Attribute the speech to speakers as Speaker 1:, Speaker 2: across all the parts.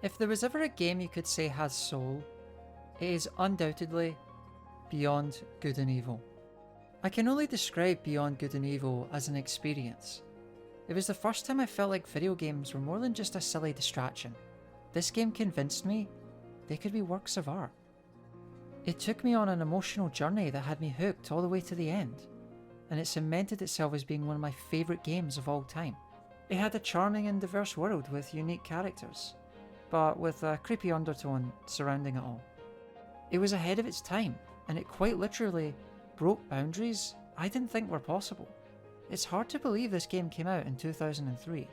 Speaker 1: If there was ever a game you could say has soul, it is undoubtedly Beyond Good and Evil. I can only describe Beyond Good and Evil as an experience. It was the first time I felt like video games were more than just a silly distraction. This game convinced me they could be works of art. It took me on an emotional journey that had me hooked all the way to the end, and it cemented itself as being one of my favourite games of all time. It had a charming and diverse world with unique characters, but with a creepy undertone surrounding it all. It was ahead of its time, and it quite literally broke boundaries I didn't think were possible. It's hard to believe this game came out in 2003.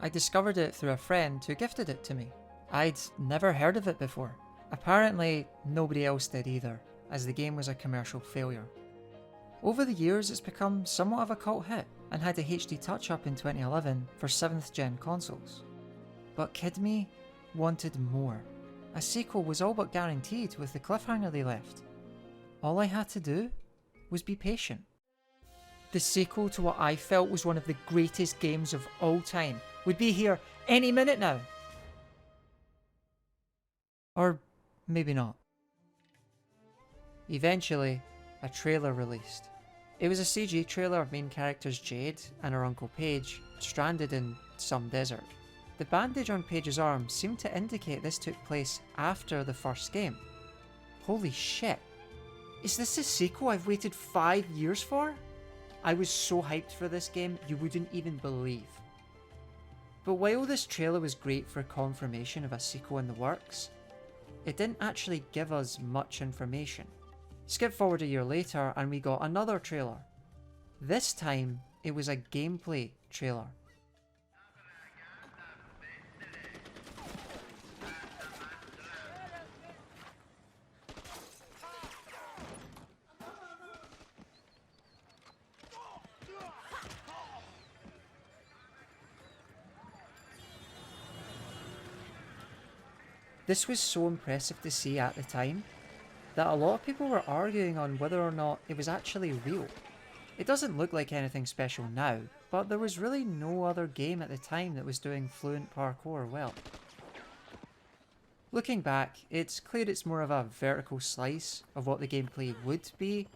Speaker 1: I discovered it through a friend who gifted it to me. I'd never heard of it before. Apparently, nobody else did either, as the game was a commercial failure. Over the years, it's become somewhat of a cult hit, and had a HD touch-up in 2011 for 7th gen consoles. But Kid Me wanted more. A sequel was all but guaranteed with the cliffhanger they left. All I had to do was be patient. The sequel to what I felt was one of the greatest games of all time would be here any minute now. Or maybe not. Eventually, a trailer released. It was a CG trailer of main characters Jade and her uncle Pey'j stranded in some desert. The bandage on Pey'j's arm seemed to indicate this took place after the first game. Holy shit. Is this the sequel I've waited 5 years for? I was so hyped for this game you wouldn't even believe. But while this trailer was great for confirmation of a sequel in the works, it didn't actually give us much information. Skip forward a year later and we got another trailer. This time it was a gameplay trailer. This was so impressive to see at the time that a lot of people were arguing on whether or not it was actually real. It doesn't look like anything special now, but there was really no other game at the time that was doing fluent parkour well. Looking back, it's clear it's more of a vertical slice of what the gameplay would be,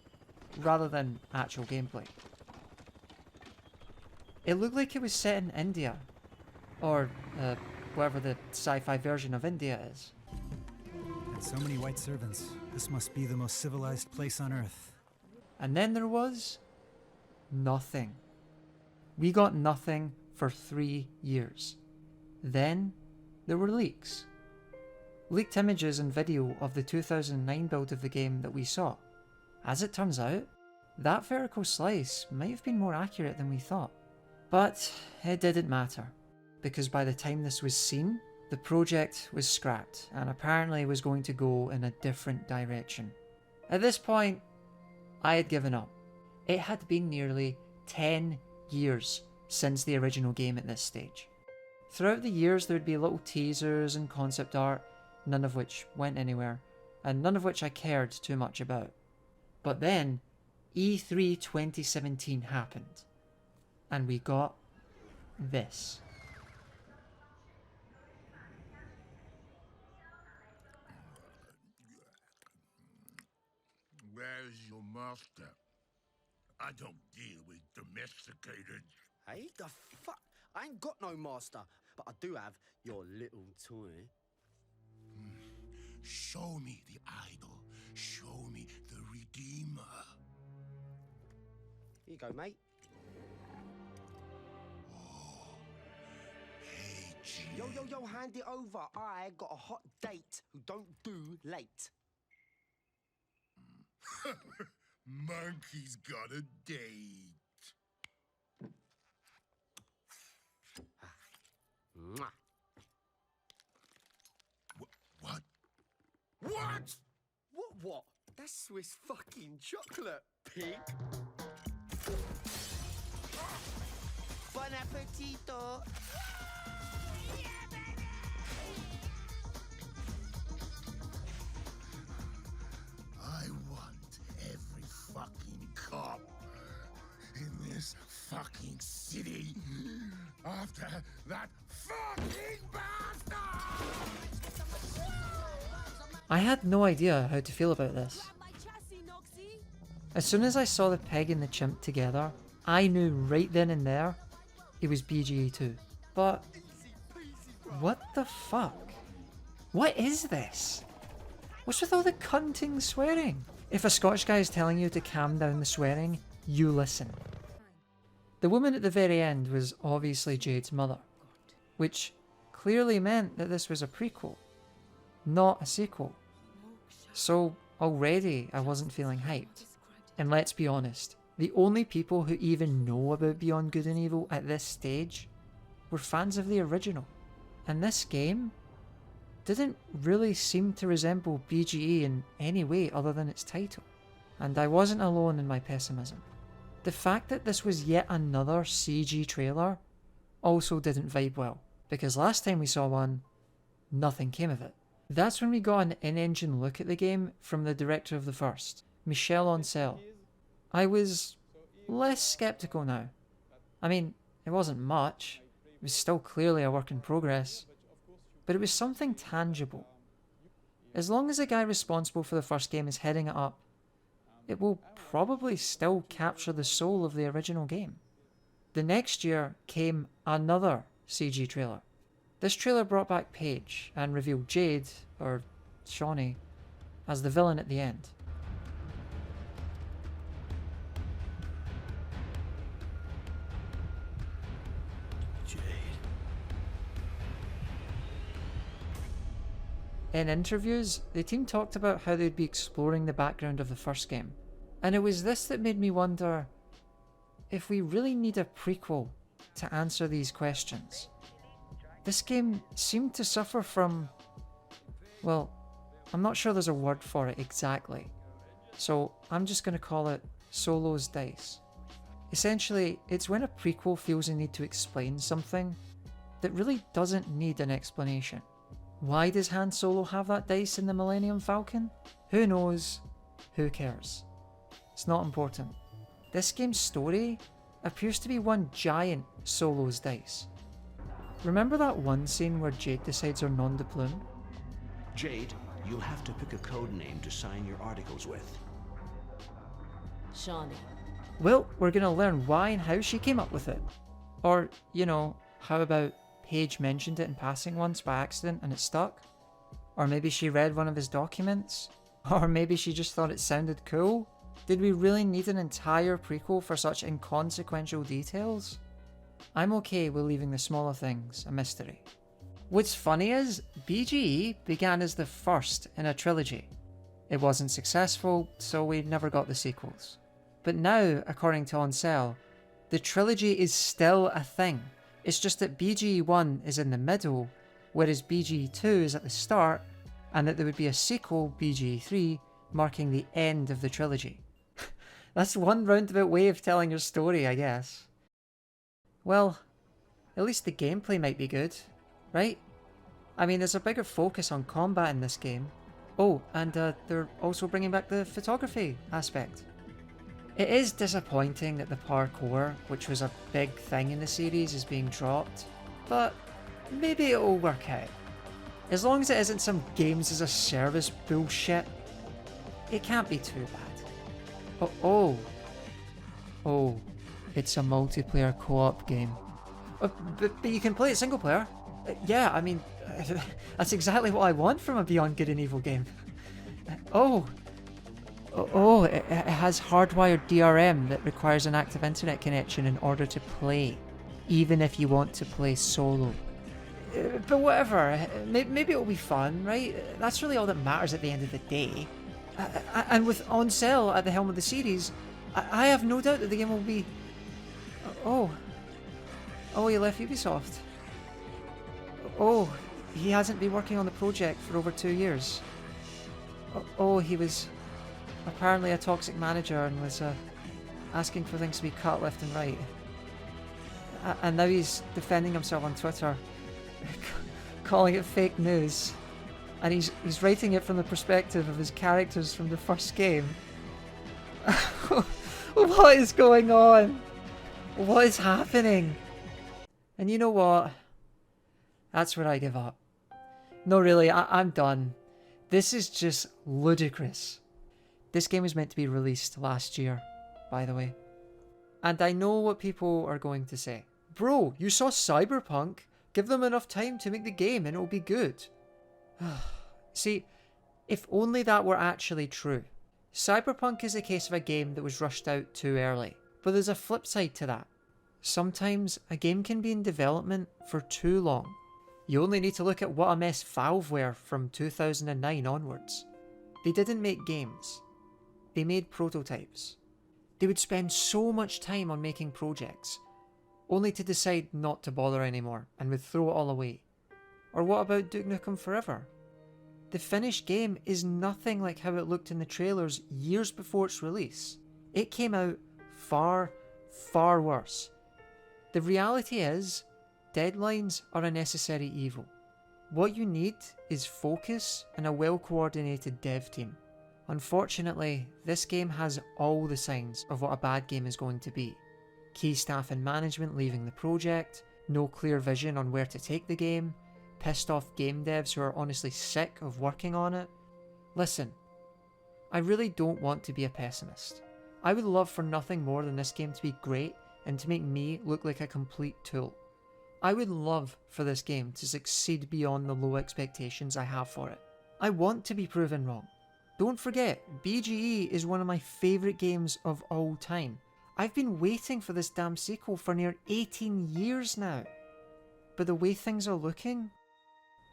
Speaker 1: rather than actual gameplay. It looked like it was set in India, or whatever the sci-fi version of India is.
Speaker 2: And so many white servants. This must be the most civilized place on Earth.
Speaker 1: And then there was nothing. We got nothing for 3 years. Then there were leaks. Leaked images and video of the 2009 build of the game that we saw. As it turns out, that vertical slice might have been more accurate than we thought. But it didn't matter, because by the time this was seen, the project was scrapped and apparently was going to go in a different direction. At this point, I had given up. It had been nearly 10 years since the original game at this stage. Throughout the years there would be little teasers and concept art, none of which went anywhere, and none of which I cared too much about. But then, E3 2017 happened, and we got this.
Speaker 3: Where's your master? I don't deal with domesticated.
Speaker 4: Hey, the fuck? I ain't got no master, but I do have your little toy.
Speaker 3: Show me the idol. Show me the redeemer.
Speaker 4: Here you go, mate.
Speaker 3: Oh, Pey'j.
Speaker 4: Yo, hand it over. I got a hot date who don't do late.
Speaker 3: Monkey's got a date.
Speaker 4: Mwah.
Speaker 3: What? What?
Speaker 4: What? That's Swiss fucking chocolate, pig. Bon appetito.
Speaker 3: I want every fucking cop in this fucking city. I after that fucking bastard!
Speaker 1: I had no idea how to feel about this. As soon as I saw the pig and the chimp together, I knew right then and there it was BGE 2. But what the fuck? What is this? What's with all the cunting swearing? If a Scottish guy is telling you to calm down the swearing, you listen. The woman at the very end was obviously Jade's mother, which clearly meant that this was a prequel, not a sequel. So already I wasn't feeling hyped. And let's be honest, the only people who even know about Beyond Good and Evil at this stage were fans of the original. And this game didn't really seem to resemble BGE in any way other than its title. And I wasn't alone in my pessimism. The fact that this was yet another CG trailer also didn't vibe well, because last time we saw one, nothing came of it. That's when we got an in-engine look at the game from the director of the first, Michel Ancel. I was less skeptical now. I mean, it wasn't much, it was still clearly a work in progress, but it was something tangible. As long as the guy responsible for the first game is heading it up, it will probably still capture the soul of the original game. The next year came another CG trailer. This trailer brought back Pey'j and revealed Jade, or Shawnee, as the villain at the end. In interviews, the team talked about how they'd be exploring the background of the first game, and it was this that made me wonder if we really need a prequel to answer these questions. This game seemed to suffer from, well, I'm not sure there's a word for it exactly, so I'm just going to call it Solo's dice. Essentially, it's when a prequel feels a need to explain something that really doesn't need an explanation. Why does Han Solo have that dice in the Millennium Falcon? Who knows? Who cares? It's not important. This game's story appears to be one giant Solo's dice. Remember that one scene where Jade decides her nom de plume?
Speaker 5: Jade, you'll have to pick a code name to sign your articles with.
Speaker 6: Shawnee.
Speaker 1: Well, we're going to learn why and how she came up with it. Or, you know, how about Pey'j mentioned it in passing once by accident and it stuck? Or maybe she read one of his documents? Or maybe she just thought it sounded cool? Did we really need an entire prequel for such inconsequential details? I'm okay with leaving the smaller things a mystery. What's funny is, BGE began as the first in a trilogy. It wasn't successful, so we never got the sequels. But now, according to Ancel, the trilogy is still a thing. It's just that BGE 1 is in the middle, whereas BGE 2 is at the start, and that there would be a sequel, BGE 3, marking the end of the trilogy. That's one roundabout way of telling your story, I guess. Well, at least the gameplay might be good, right? I mean, there's a bigger focus on combat in this game. Oh, and they're also bringing back the photography aspect. It is disappointing that the parkour, which was a big thing in the series, is being dropped, but maybe it'll work out. As long as it isn't some games as a service bullshit, it can't be too bad. Oh, it's a multiplayer co-op game. But you can play it single player. Yeah, I mean, that's exactly what I want from a Beyond Good and Evil game. It has hardwired DRM that requires an active internet connection in order to play, even if you want to play solo. But whatever, maybe it'll be fun, right? That's really all that matters at the end of the day. And with Ancel at the helm of the series, I have no doubt that the game will be... Oh, he left Ubisoft. Oh, he hasn't been working on the project for over 2 years. He was apparently a toxic manager and was asking for things to be cut left and right. And now he's defending himself on Twitter, calling it fake news. And he's writing it from the perspective of his characters from the first game. What is going on? What is happening? And you know what? That's where I give up. No, really, I'm done. This is just ludicrous. This game was meant to be released last year, by the way. And I know what people are going to say. Bro, you saw Cyberpunk. Give them enough time to make the game and it'll be good. See, if only that were actually true. Cyberpunk is a case of a game that was rushed out too early. But there's a flip side to that. Sometimes a game can be in development for too long. You only need to look at what a mess Valve were from 2009 onwards. They didn't make games. They made prototypes. They would spend so much time on making projects, only to decide not to bother anymore and would throw it all away. Or what about Duke Nukem Forever? The finished game is nothing like how it looked in the trailers years before its release. It came out far, far worse. The reality is, deadlines are a necessary evil. What you need is focus and a well-coordinated dev team. Unfortunately, this game has all the signs of what a bad game is going to be. Key staff and management leaving the project, no clear vision on where to take the game, pissed off game devs who are honestly sick of working on it. Listen, I really don't want to be a pessimist. I would love for nothing more than this game to be great and to make me look like a complete tool. I would love for this game to succeed beyond the low expectations I have for it. I want to be proven wrong. Don't forget, BGE is one of my favourite games of all time. I've been waiting for this damn sequel for near 18 years now. But the way things are looking,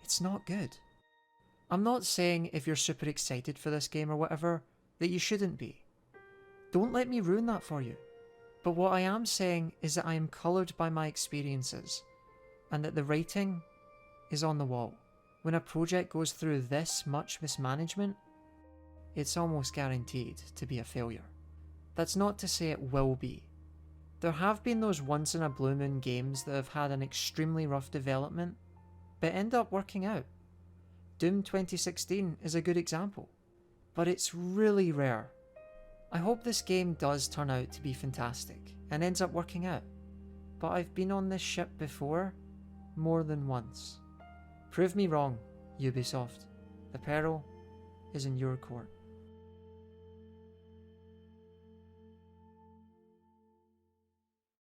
Speaker 1: it's not good. I'm not saying if you're super excited for this game or whatever, that you shouldn't be. Don't let me ruin that for you. But what I am saying is that I am coloured by my experiences, and that the writing is on the wall. When a project goes through this much mismanagement, it's almost guaranteed to be a failure. That's not to say it will be. There have been those once in a blue moon games that have had an extremely rough development, but end up working out. Doom 2016 is a good example, but it's really rare. I hope this game does turn out to be fantastic and ends up working out, but I've been on this ship before, more than once. Prove me wrong, Ubisoft. The peril is in your court.